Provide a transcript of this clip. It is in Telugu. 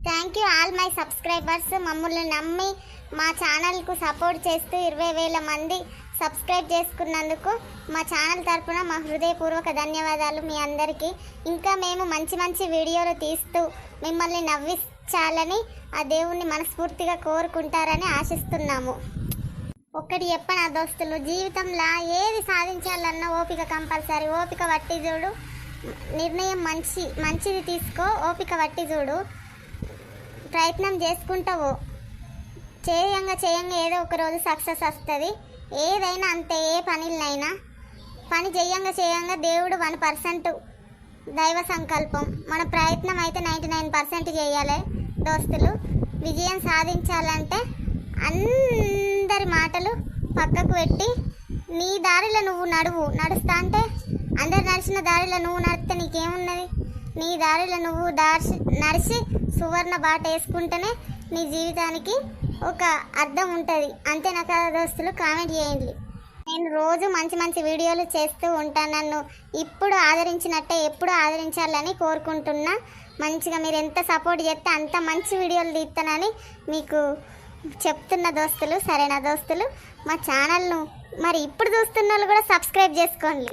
Thank you all my subscribers. మమ్మల్ని నమ్మి మా ఛానల్కు సపోర్ట్ చేస్తూ 20,000 మంది సబ్స్క్రైబ్ చేసుకున్నందుకు మా ఛానల్ తరపున మా హృదయపూర్వక ధన్యవాదాలు మీ అందరికీ. ఇంకా మేము మంచి మంచి వీడియోలు తీస్తూ మిమ్మల్ని నవ్వించాలని ఆ దేవుణ్ణి మనస్ఫూర్తిగా కోరుకుంటారని ఆశిస్తున్నాము. ఒక్కటి చెప్పనా దోస్తులు, జీవితంలో ఏది సాధించాలన్నా ఓపిక కంపల్సరీ. ఓపిక పట్టి చూడు, నిర్ణయం మంచిది తీసుకో. ఓపిక పట్టి చూడు, ప్రయత్నం చేసుకుంటావు. చేయంగా ఏదో ఒక రోజు సక్సెస్ వస్తుంది. ఏదైనా అంతే, ఏ పనిలైనా పని చేయంగా దేవుడు 1% దైవ సంకల్పం. మన ప్రయత్నం అయితే 99% చేయాలి దోస్తులు. విజయం సాధించాలంటే అందరి మాటలు పక్కకు పెట్టి నీ దారిలో నువ్వు నడుస్తా అంటే అందరు నడిచిన దారిలో నువ్వు నడిస్తే నీకేమున్నది? నీ దారిలో నువ్వు నడిచి సువర్ణ బాట వేసుకుంటేనే నీ జీవితానికి ఒక అర్థం ఉంటుంది. అంతేనా కదా దోస్తులు? కామెంట్ చేయండి. నేను రోజు మంచి మంచి వీడియోలు చేస్తూ ఉంటాను. నన్ను ఇప్పుడు ఆదరించినట్టే ఎప్పుడు ఆదరించాలని కోరుకుంటున్నా. మంచిగా మీరు ఎంత సపోర్ట్ చేస్తే అంత మంచి వీడియోలు తీస్తానని మీకు చెప్తున్న దోస్తులు. సరేనా దోస్తులు? మా ఛానల్ను మరి ఇప్పుడు చూస్తున్న వాళ్ళు కూడా సబ్స్క్రైబ్ చేసుకోండి.